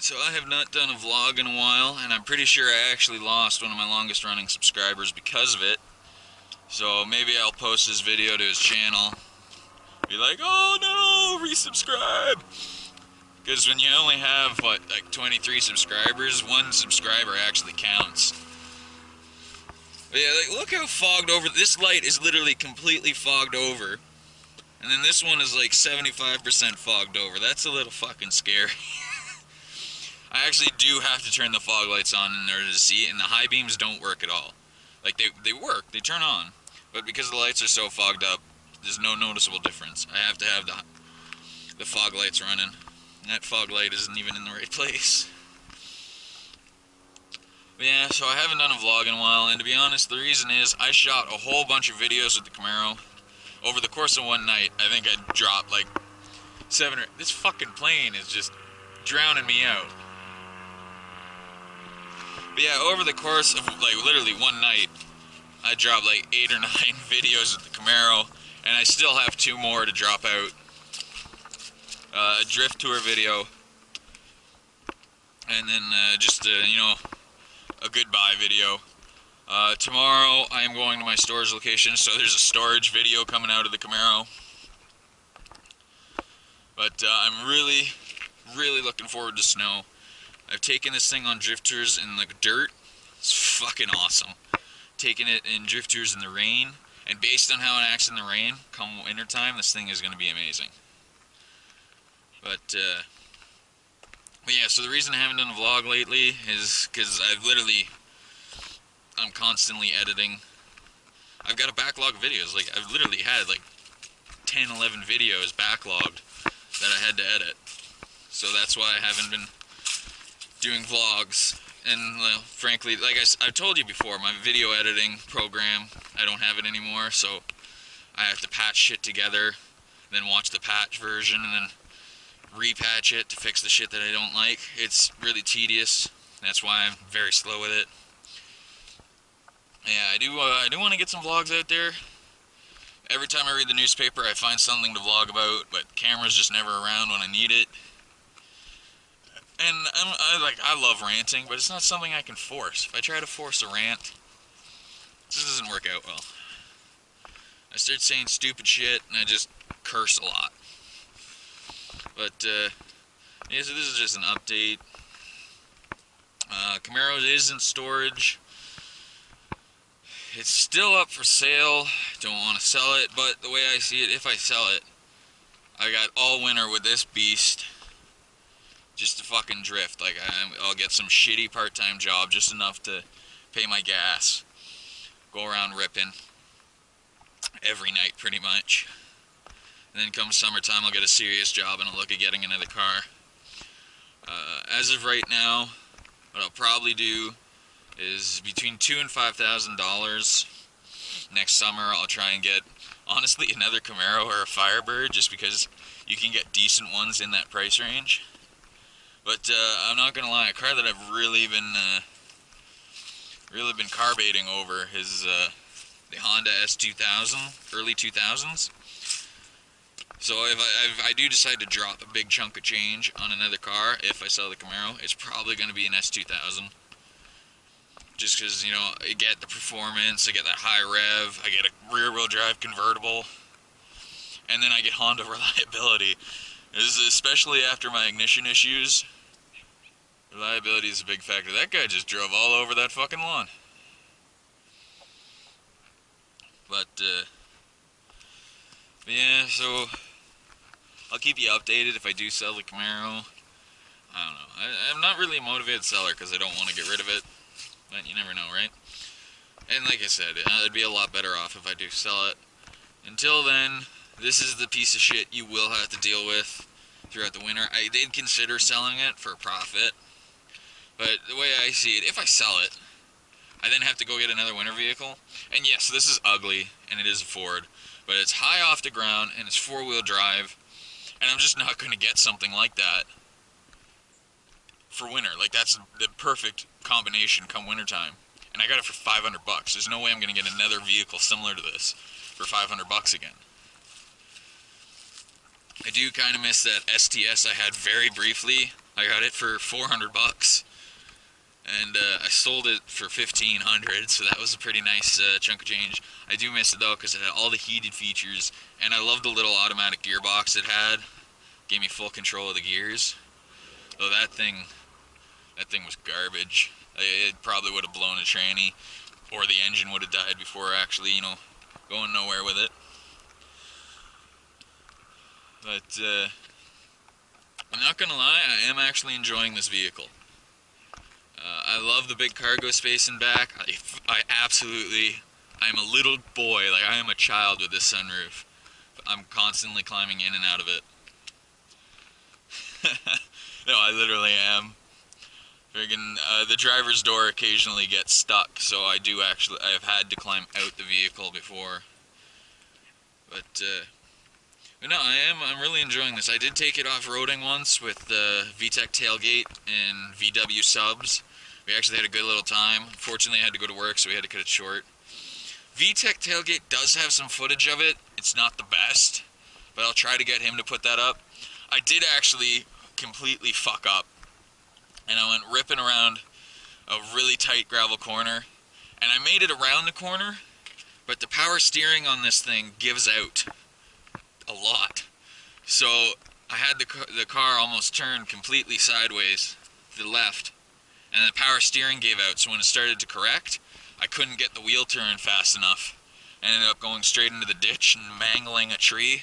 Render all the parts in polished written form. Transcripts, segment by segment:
So I have not done a vlog in a while, and I'm pretty sure I actually lost one of my longest running subscribers because of it. So maybe I'll post this video to his channel. Be like, oh no, resubscribe! Because when you only have, what, like 23 subscribers, one subscriber actually counts. But yeah, like, look how fogged over. This light is literally completely fogged over. And then this one is like 75% fogged over. That's a little fucking scary. I actually do have to turn the fog lights on in order to see, and the high beams don't work at all. Like, they work, they turn on. But because the lights are so fogged up, there's no noticeable difference. I have to have the fog lights running. And that fog light isn't even in the right place. But yeah, so I haven't done a vlog in a while, and to be honest, the reason is I shot a whole bunch of videos with the Camaro. Over the course of one night, I think I dropped like 7 or... This fucking plane is just drowning me out. But yeah, over the course of like literally one night, I dropped like 8 or 9 videos with the Camaro, and I still have 2 more to drop out. A drift tour video, and then just you know, a goodbye video. Tomorrow I am going to my storage location, so there's a storage video coming out of the Camaro. But I'm really looking forward to snow. I've taken this thing on drift tours in like dirt. It's fucking awesome. Taking it in drift tours in the rain, and based on how it acts in the rain, come wintertime, this thing is going to be amazing. But yeah, so the reason I haven't done a vlog lately is because I'm constantly editing. I've got a backlog of videos. Like, I've literally had like 10, 11 videos backlogged that I had to edit. So that's why I haven't been doing vlogs. And well, frankly, like I've told you before, my video editing program, I don't have it anymore, so I have to patch shit together, then watch the patch version, and then repatch it to fix the shit that I don't like. It's really tedious. That's why I'm very slow with it. Yeah, I do want to get some vlogs out there. Every time I read the newspaper, I find something to vlog about, but camera's just never around when I need it. And I love ranting, but it's not something I can force. If I try to force a rant, it just doesn't work out well. I start saying stupid shit, and I just curse a lot. But, yeah, so this is just an update. Camaro is in storage. It's still up for sale. Don't want to sell it, but the way I see it, if I sell it, I got all winter with this beast just to fucking drift. Like, I'll get some shitty part-time job, just enough to pay my gas. Go around ripping every night, pretty much. And then come summertime, I'll get a serious job and I'll look at getting another car. As of right now, what I'll probably do is between $2,000 and $5,000. Next summer, I'll try and get, honestly, another Camaro or a Firebird, just because you can get decent ones in that price range. But I'm not gonna lie, a car that I've really been car baiting over is the Honda S2000, early 2000s. So if I do decide to drop a big chunk of change on another car, if I sell the Camaro, it's probably going to be an S2000. Just because, you know, I get the performance, I get that high rev, I get a rear-wheel drive convertible, and then I get Honda reliability. Especially after my ignition issues, reliability is a big factor. That guy just drove all over that fucking lawn. But, yeah, so I'll keep you updated if I do sell the Camaro. I don't know. I'm not really a motivated seller because I don't want to get rid of it. But you never know, right? And like I said, I'd be a lot better off if I do sell it. Until then, this is the piece of shit you will have to deal with throughout the winter. I did consider selling it for a profit. But the way I see it, if I sell it, I then have to go get another winter vehicle. And yes, this is ugly, and it is a Ford. But it's high off the ground, and it's 4-wheel drive, and I'm just not going to get something like that for winter. Like, that's the perfect combination come wintertime. And I got it for $500. There's no way I'm going to get another vehicle similar to this for $500 again. I do kind of miss that STS I had very briefly I got it for 400 bucks. And I sold it for 1,500, so that was a pretty nice chunk of change. I do miss it though, because it had all the heated features, and I love the little automatic gearbox it had. Gave me full control of the gears. Though that thing was garbage. It probably would have blown a tranny, or the engine would have died before actually, going nowhere with it. But I'm not gonna lie, I am actually enjoying this vehicle. I love the big cargo space in back. I'm a little boy, like I am a child with this sunroof. I'm constantly climbing in and out of it. No, I literally am. Friggin', the driver's door occasionally gets stuck, so I have had to climb out the vehicle before. But no, I'm really enjoying this. I did take it off-roading once with the VTEC tailgate and VW subs. We actually had a good little time. Unfortunately, I had to go to work, so we had to cut it short. VTEC tailgate does have some footage of it. It's not the best, but I'll try to get him to put that up. I did actually completely fuck up, and I went ripping around a really tight gravel corner, and I made it around the corner, but the power steering on this thing gives out a lot. So I had the car almost turned completely sideways to the left, and the power steering gave out, so when it started to correct, I couldn't get the wheel turn fast enough. I ended up going straight into the ditch and mangling a tree,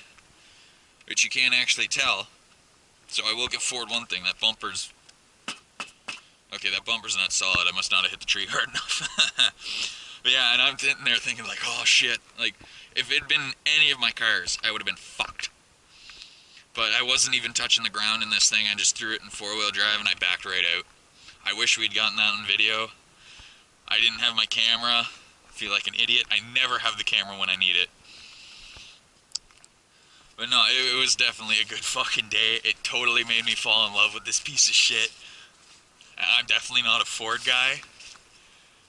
which you can't actually tell. So I will give Ford one thing, that bumper's... Okay, that bumper's not solid, I must not have hit the tree hard enough. But yeah, and I'm sitting there thinking like, oh shit, like, if it had been any of my cars, I would have been fucked. But I wasn't even touching the ground in this thing, I just threw it in four-wheel drive and I backed right out. I wish we'd gotten that on video. I didn't have my camera. I feel like an idiot. I never have the camera when I need it. But no, it was definitely a good fucking day. It totally made me fall in love with this piece of shit. I'm definitely not a Ford guy.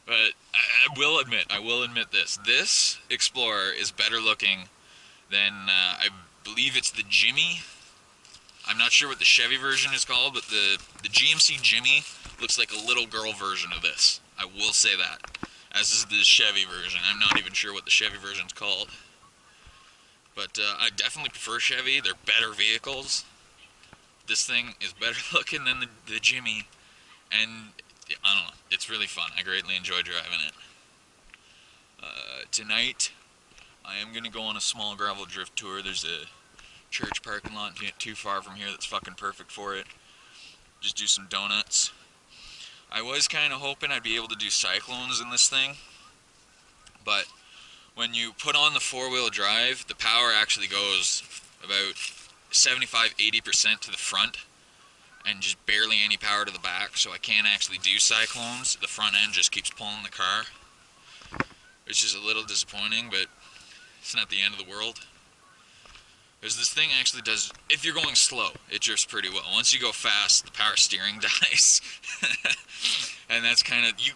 But I will admit this. This Explorer is better looking than, I believe it's the Jimmy. I'm not sure what the Chevy version is called, but the GMC Jimmy looks like a little girl version of this. I will say that. As is the Chevy version. I'm not even sure what the Chevy version's called. But I definitely prefer Chevy. They're better vehicles. This thing is better looking than the Jimmy. And, I don't know, it's really fun. I greatly enjoy driving it. Tonight, I am going to go on a small gravel drift tour. There's a church parking lot not too far from here that's fucking perfect for it. Just do some donuts. I was kind of hoping I'd be able to do cyclones in this thing, but when you put on the four-wheel drive, the power actually goes about 75-80% to the front and just barely any power to the back, so I can't actually do cyclones. The front end just keeps pulling the car, which is a little disappointing, but it's not the end of the world. Because this thing actually does, if you're going slow, it drifts pretty well. Once you go fast, the power steering dies. And that's kind of, you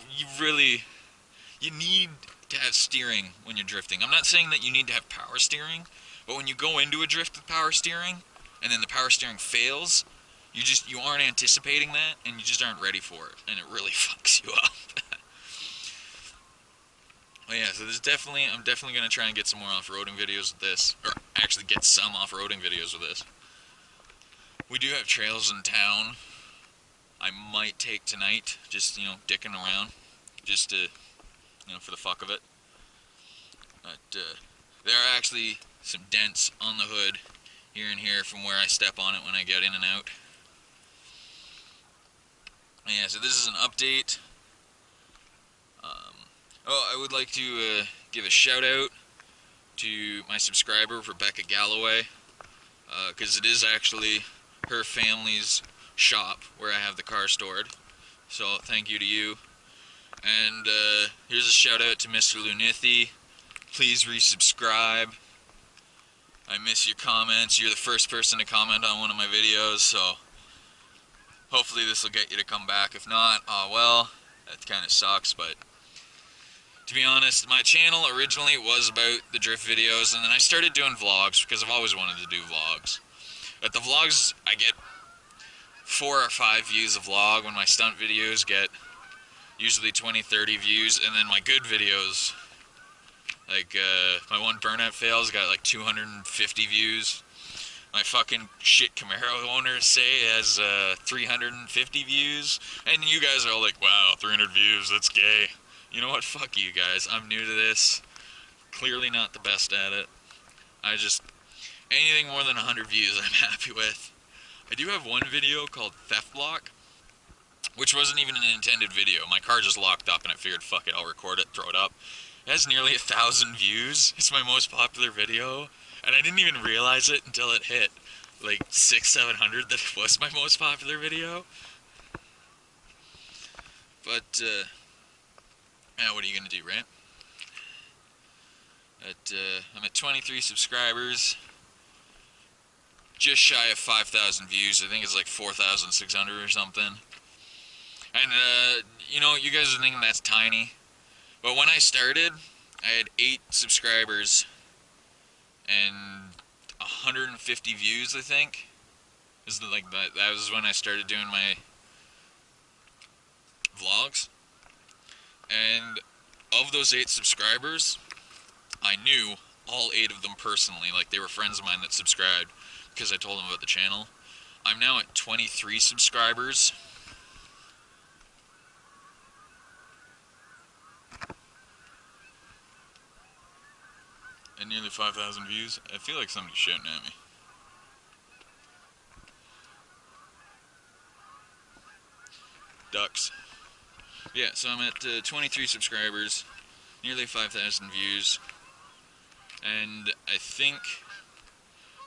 need to have steering when you're drifting. I'm not saying that you need to have power steering, but when you go into a drift with power steering, and then the power steering fails, you aren't anticipating that, and you just aren't ready for it, and it really fucks you up. Well, yeah, so I'm definitely going to try and get some more off-roading videos with this, or actually get some off-roading videos with this. We do have trails in town I might take tonight, just, dicking around, just to, for the fuck of it. But there are actually some dents on the hood here and here from where I step on it when I get in and out. Yeah, so this is an update. I would like to give a shout out to my subscriber, Rebecca Galloway, because it is actually her family's shop where I have the car stored. So thank you to you. And here's a shout out to Mr. Lunithi. Please resubscribe. I miss your comments. You're the first person to comment on one of my videos, so hopefully this will get you to come back. If not, well, that kind of sucks, but to be honest, my channel originally was about the drift videos, and then I started doing vlogs because I've always wanted to do vlogs. But the vlogs, I get 4 or 5 views a vlog, when my stunt videos get usually 20-30 views, and then my good videos, like my one burnout fails, got like 250 views. My fucking shit Camaro owner say it has 350 views, and you guys are all like, wow, 300 views, that's gay. You know what, fuck you guys, I'm new to this, clearly not the best at it. Anything more than 100 views I'm happy with. I do have one video called Theft Block, which wasn't even an intended video. My car just locked up and I figured, fuck it, I'll record it, throw it up. It has nearly 1,000 views. It's my most popular video, and I didn't even realize it until it hit like 600-700 that it was my most popular video. But now what are you gonna do, right? I'm at 23 subscribers, just shy of 5,000 views. I think it's like 4,600 or something. And you know, you guys are thinking that's tiny, but when I started, I had 8 subscribers and 150 views, I think. That was when I started doing my vlogs. And of those 8 subscribers, I knew all 8 of them personally. Like, they were friends of mine that subscribed because I told them about the channel. I'm now at 23 subscribers. And nearly 5,000 views. I feel like somebody's shouting at me. Ducks. Yeah, so I'm at 23 subscribers, nearly 5,000 views, and I think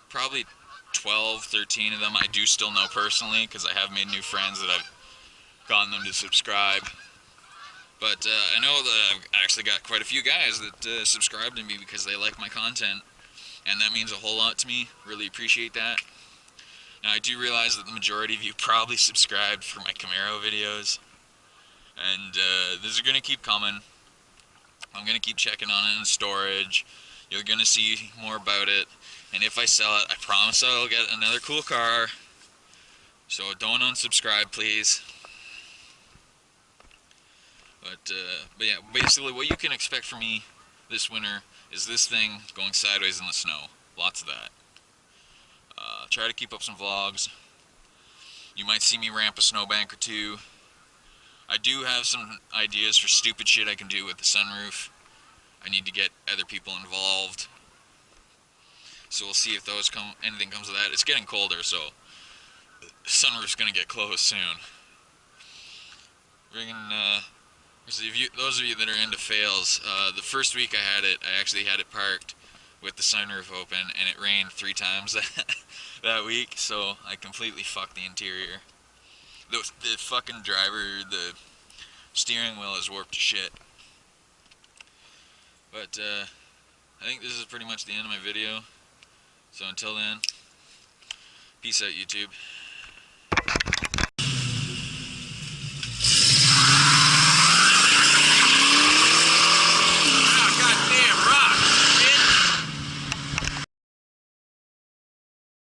probably 12, 13 of them I do still know personally, because I have made new friends that I've gotten them to subscribe. But I know that I've actually got quite a few guys that subscribe to me because they like my content, and that means a whole lot to me. Really appreciate that. Now, I do realize that the majority of you probably subscribed for my Camaro videos, and these are going to keep coming. I'm going to keep checking on it in storage. You're going to see more about it, and if I sell it, I promise I'll get another cool car. So don't unsubscribe, please. But yeah, basically what you can expect from me this winter is this thing going sideways in the snow. Lots of that. Try to keep up some vlogs. You might see me ramp a snowbank or 2. I do have some ideas for stupid shit I can do with the sunroof. I need to get other people involved. So we'll see if anything comes of that. It's getting colder, so the sunroof's gonna get closed soon. Those of you that are into fails, the first week I had it, I actually had it parked with the sunroof open, and it rained 3 times that week, so I completely fucked the interior. The fucking driver, the steering wheel is warped to shit. But I think this is pretty much the end of my video. So until then, peace out, YouTube.